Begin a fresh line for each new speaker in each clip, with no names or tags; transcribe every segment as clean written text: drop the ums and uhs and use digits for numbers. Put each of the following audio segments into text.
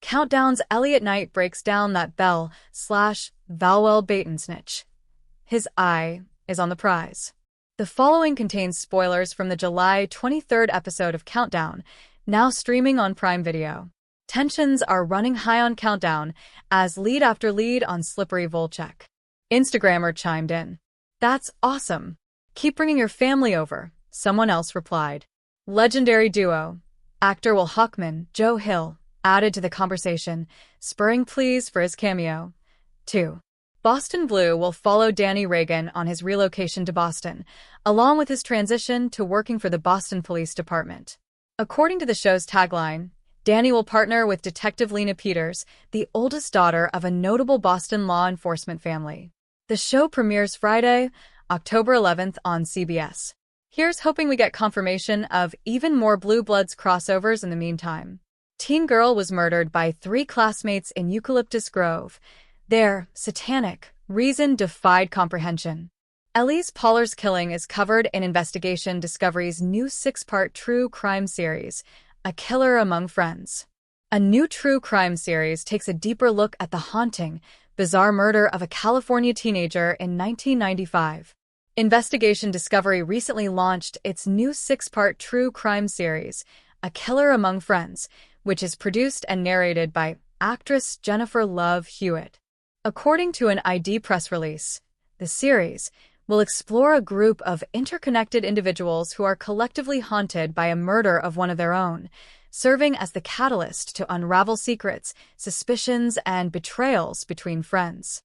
Countdown's Elliot Knight breaks down that Valwell Bait-and-Snitch. His eye is on the prize. The following contains spoilers from the July 23rd episode of Countdown, now streaming on Prime Video. Tensions are running high on Countdown as lead after lead on Slippery Volchek. Instagrammer chimed in. "That's awesome. Keep bringing your family over," someone else replied. Legendary duo, actor Will Hochman, Joe Hill, added to the conversation, spurring pleas for his cameo. 2. Boston Blue will follow Danny Reagan on his relocation to Boston, along with his transition to working for the Boston Police Department. According to the show's tagline, Danny will partner with Detective Lena Peters, the oldest daughter of a notable Boston law enforcement family. The show premieres Friday, October 11th on CBS. Here's hoping we get confirmation of even more Blue Bloods crossovers in the meantime. Teen girl was murdered by 3 classmates in Eucalyptus Grove. Their satanic reason defied comprehension. Elise Pollar's killing is covered in Investigation Discovery's new 6-part true crime series, A Killer Among Friends. A new true crime series takes a deeper look at the haunting, bizarre murder of a California teenager in 1995. Investigation Discovery recently launched its new 6-part true crime series, A Killer Among Friends, which is produced and narrated by actress Jennifer Love Hewitt. According to an ID press release, the series will explore a group of interconnected individuals who are collectively haunted by a murder of one of their own, serving as the catalyst to unravel secrets, suspicions, and betrayals between friends.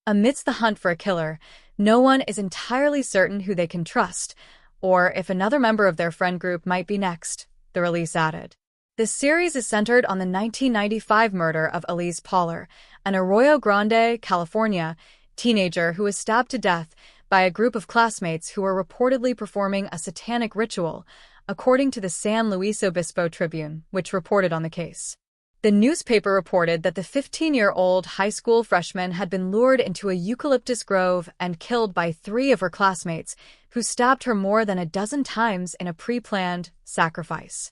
Amidst the hunt for a killer, no one is entirely certain who they can trust, or if another member of their friend group might be next, the release added. The series is centered on the 1995 murder of Elise Pollar, an Arroyo Grande, California, teenager who was stabbed to death by a group of classmates who were reportedly performing a satanic ritual, according to the San Luis Obispo Tribune, which reported on the case. The newspaper reported that the 15-year-old high school freshman had been lured into a eucalyptus grove and killed by 3 of her classmates, who stabbed her more than a dozen times in a pre-planned sacrifice.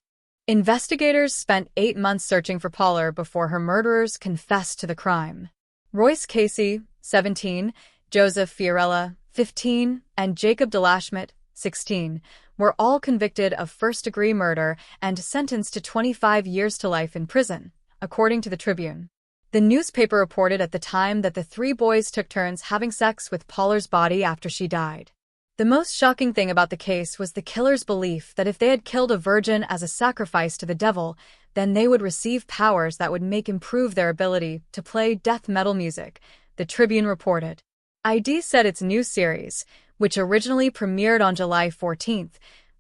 Investigators spent 8 months searching for Pollar before her murderers confessed to the crime. Royce Casey, 17, Joseph Fiorella, 15, and Jacob DeLashmutt, 16, were all convicted of first-degree murder and sentenced to 25 years to life in prison, according to the Tribune. The newspaper reported at the time that the 3 boys took turns having sex with Pollar's body after she died. The most shocking thing about the case was the killer's belief that if they had killed a virgin as a sacrifice to the devil, then they would receive powers that would improve their ability to play death metal music, the Tribune reported. ID said its new series, which originally premiered on July 14th,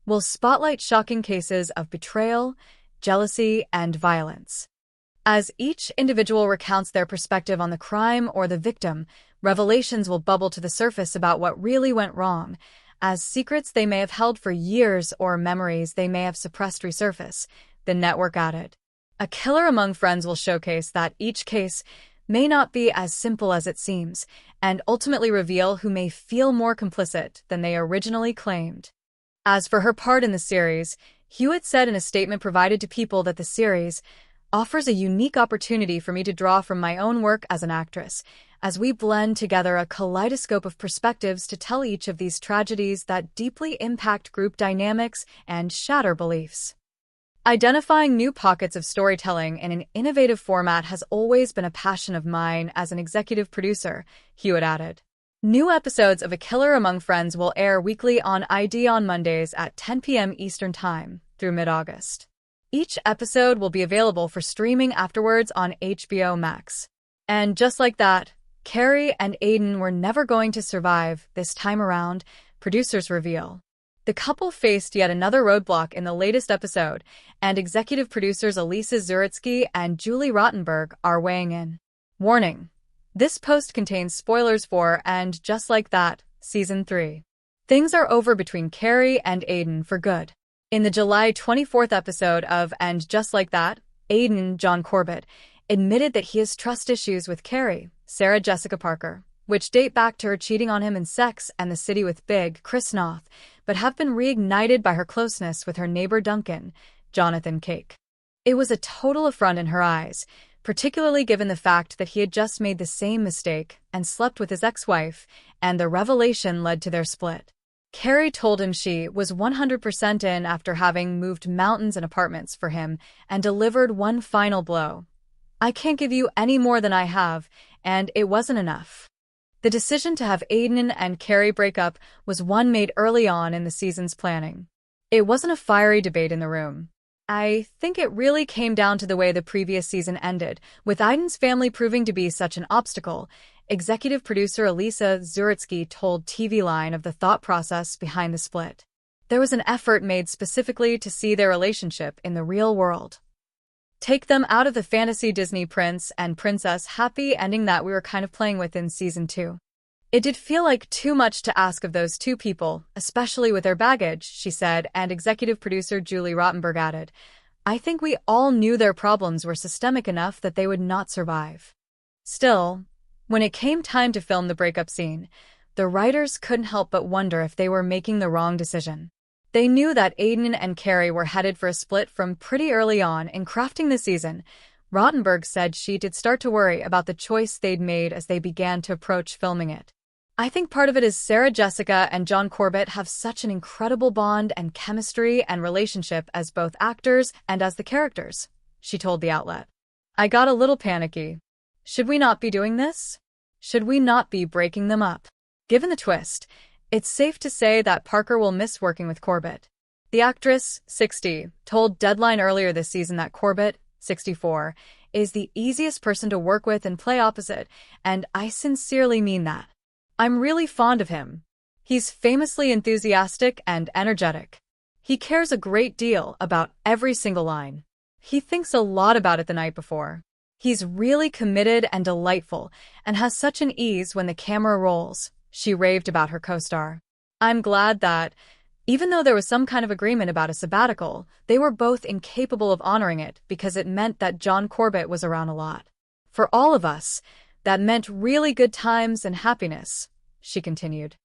will spotlight shocking cases of betrayal, jealousy, and violence. As each individual recounts their perspective on the crime or the victim, revelations will bubble to the surface about what really went wrong, as secrets they may have held for years or memories they may have suppressed resurface, the network added. A Killer Among Friends will showcase that each case may not be as simple as it seems, and ultimately reveal who may feel more complicit than they originally claimed. As for her part in the series, Hewitt said in a statement provided to People that the series offers a unique opportunity for me to draw from my own work as an actress, as we blend together a kaleidoscope of perspectives to tell each of these tragedies that deeply impact group dynamics and shatter beliefs. Identifying new pockets of storytelling in an innovative format has always been a passion of mine as an executive producer, Hewitt added. New episodes of A Killer Among Friends will air weekly on ID on Mondays at 10 p.m. Eastern Time through mid-August. Each episode will be available for streaming afterwards on HBO Max. And just like that, Carrie and Aiden were never going to survive this time around, producers reveal. The couple faced yet another roadblock in the latest episode, and executive producers Elisa Zuritsky and Julie Rottenberg are weighing in. Warning: this post contains spoilers for And Just Like That, Season 3. Things are over between Carrie and Aiden for good. In the July 24th episode of And Just Like That, Aiden, John Corbett, admitted that he has trust issues with Carrie, Sarah Jessica Parker, which date back to her cheating on him in Sex and the City with Big Chris Noth, but have been reignited by her closeness with her neighbor Duncan, Jonathan Cake. It was a total affront in her eyes, particularly given the fact that he had just made the same mistake and slept with his ex-wife, and the revelation led to their split. Carrie told him she was 100% in after having moved mountains and apartments for him and delivered one final blow. "I can't give you any more than I have, and it wasn't enough." The decision to have Aiden and Carrie break up was one made early on in the season's planning. It wasn't a fiery debate in the room. I think it really came down to the way the previous season ended, with Aiden's family proving to be such an obstacle. Executive producer Elisa Zuritsky told TV Line of the thought process behind the split. There was an effort made specifically to see their relationship in the real world. Take them out of the fantasy Disney prince and princess happy ending that we were kind of playing with in season 2. "It did feel like too much to ask of those two people, especially with their baggage," she said, and executive producer Julie Rottenberg added, "I think we all knew their problems were systemic enough that they would not survive." Still, when it came time to film the breakup scene, the writers couldn't help but wonder if they were making the wrong decision. They knew that Aiden and Carrie were headed for a split from pretty early on in crafting the season. Rottenberg said she did start to worry about the choice they'd made as they began to approach filming it. "I think part of it is Sarah Jessica and John Corbett have such an incredible bond and chemistry and relationship as both actors and as the characters," she told the outlet. "I got a little panicky. Should we not be doing this? Should we not be breaking them up?" Given the twist, it's safe to say that Parker will miss working with Corbett. The actress, 60, told Deadline earlier this season that Corbett, 64, is the easiest person to work with and play opposite, and I sincerely mean that. "I'm really fond of him. He's famously enthusiastic and energetic. He cares a great deal about every single line. He thinks a lot about it the night before. He's really committed and delightful, and has such an ease when the camera rolls," she raved about her co-star. "I'm glad that, even though there was some kind of agreement about a sabbatical, they were both incapable of honoring it because it meant that John Corbett was around a lot. For all of us, that meant really good times and happiness," she continued.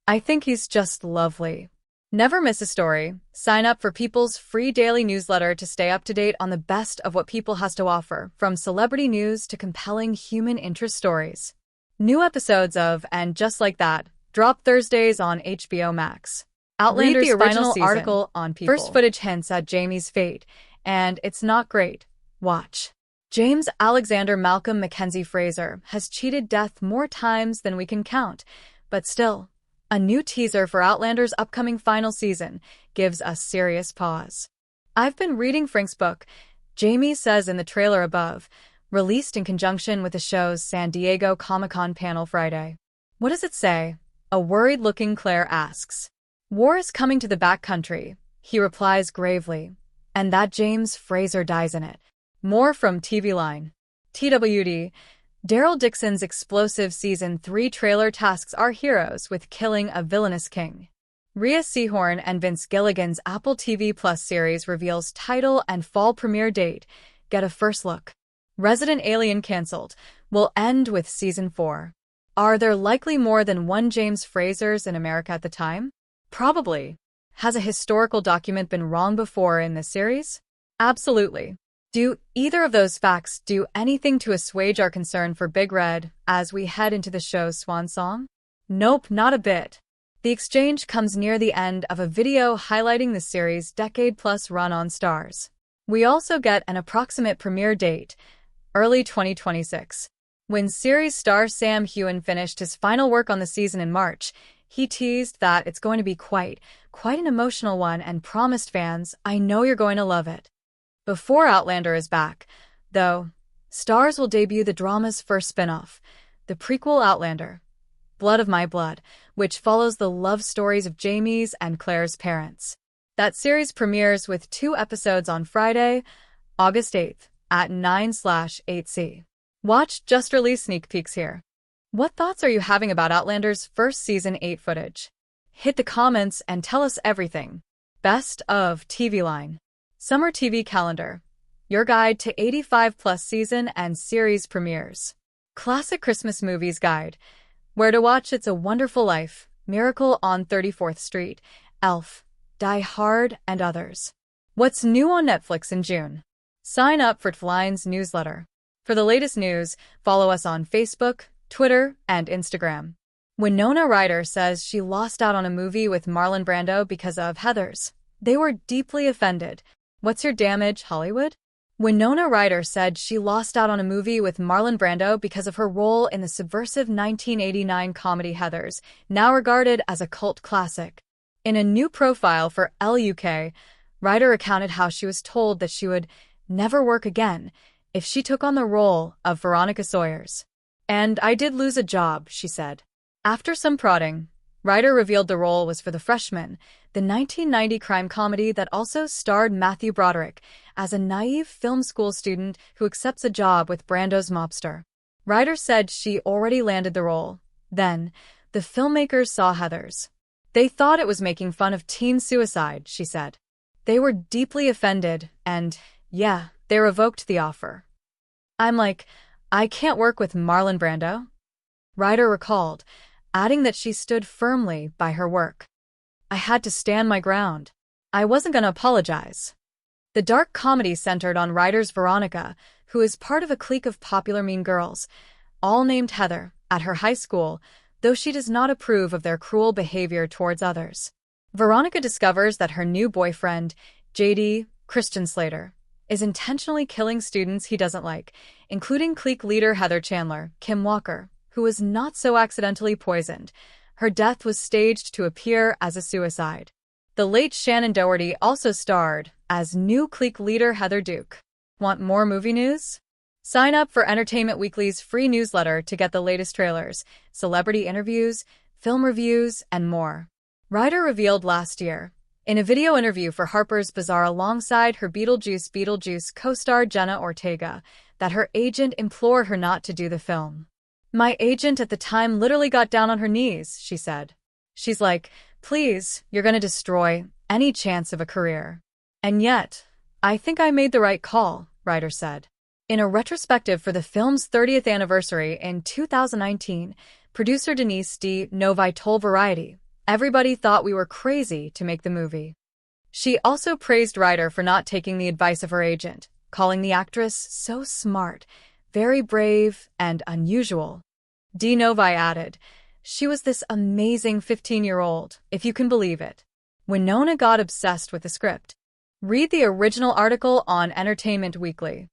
"I think he's just lovely." Never miss a story. Sign up for People's free daily newsletter to stay up to date on the best of what People has to offer, from celebrity news to compelling human interest stories. New episodes of And Just Like That drop Thursdays on HBO Max. Outlander's
Read the original
final
article
on People. First footage hints at Jamie's fate, and it's not great. Watch. James Alexander Malcolm Mackenzie Fraser has cheated death more times than we can count, but still, a new teaser for Outlander's upcoming final season gives us serious pause. "I've been reading Frank's book," Jamie says in the trailer above, released in conjunction with the show's San Diego Comic-Con panel Friday. "What does it say?" a worried-looking Claire asks. "War is coming to the backcountry," he replies gravely, "and that James Fraser dies in it." More from TV Line. TWD. Daryl Dixon's explosive Season 3 trailer tasks our heroes with killing a villainous king. Rhea Seehorn and Vince Gilligan's Apple TV Plus series reveals title and fall premiere date. Get a first look. Resident Alien cancelled. Will end with Season 4. Are there likely more than one James Frasers in America at the time? Probably. Has a historical document been wrong before in this series? Absolutely. Do either of those facts do anything to assuage our concern for Big Red as we head into the show's swan song? Nope, not a bit. The exchange comes near the end of a video highlighting the series' decade-plus run on Starz. We also get an approximate premiere date, early 2026. When series star Sam Heughan finished his final work on the season in March, he teased that it's going to be quite an emotional one and promised fans, "I know you're going to love it." Before Outlander is back, though, Starz will debut the drama's first spin-off, the prequel Outlander, Blood of My Blood, which follows the love stories of Jamie's and Claire's parents. That series premieres with 2 episodes on Friday, August 8th, at 9/8C. Watch just-released sneak peeks here. What thoughts are you having about Outlander's first Season 8 footage? Hit the comments and tell us everything. Best of TV Line. Summer TV Calendar. Your guide to 85-plus season and series premieres. Classic Christmas Movies Guide. Where to watch It's a Wonderful Life, Miracle on 34th Street, Elf, Die Hard, and others. What's new on Netflix in June? Sign up for TVLine's newsletter. For the latest news, follow us on Facebook, Twitter, and Instagram. Winona Ryder says she lost out on a movie with Marlon Brando because of Heathers. They were deeply offended. What's your damage, Hollywood? Winona Ryder said she lost out on a movie with Marlon Brando because of her role in the subversive 1989 comedy Heathers, now regarded as a cult classic. In a new profile for LUK, Ryder recounted how she was told that she would never work again if she took on the role of Veronica Sawyers. "And I did lose a job," she said. After some prodding, Ryder revealed the role was for The Freshman, the 1990 crime comedy that also starred Matthew Broderick as a naive film school student who accepts a job with Brando's mobster. Ryder said she already landed the role. Then, the filmmakers saw Heathers. "They thought it was making fun of teen suicide," she said. "They were deeply offended, and, yeah, they revoked the offer." "I'm like, I can't work with Marlon Brando?" Ryder recalled, adding that she stood firmly by her work. "I had to stand my ground. I wasn't going to apologize." The dark comedy centered on Ryder's Veronica, who is part of a clique of popular mean girls, all named Heather, at her high school, though she does not approve of their cruel behavior towards others. Veronica discovers that her new boyfriend, JD, Christian Slater, is intentionally killing students he doesn't like, including clique leader Heather Chandler, Kim Walker, who was not so accidentally poisoned. Her death was staged to appear as a suicide. The late Shannon Doherty also starred as new clique leader Heather Duke. Want more movie news? Sign up for Entertainment Weekly's free newsletter to get the latest trailers, celebrity interviews, film reviews, and more. Ryder revealed last year, in a video interview for Harper's Bazaar alongside her Beetlejuice co-star Jenna Ortega, that her agent implored her not to do the film. "My agent at the time literally got down on her knees," she said. "She's like, please, you're going to destroy any chance of a career." "And yet, I think I made the right call," Ryder said. In a retrospective for the film's 30th anniversary in 2019, producer Denise D. Novi told Variety, "Everybody thought we were crazy to make the movie." She also praised Ryder for not taking the advice of her agent, calling the actress so smart, very brave, and unusual. D. Novi added, "She was this amazing 15-year-old, if you can believe it." Winona got obsessed with the script. Read the original article on Entertainment Weekly.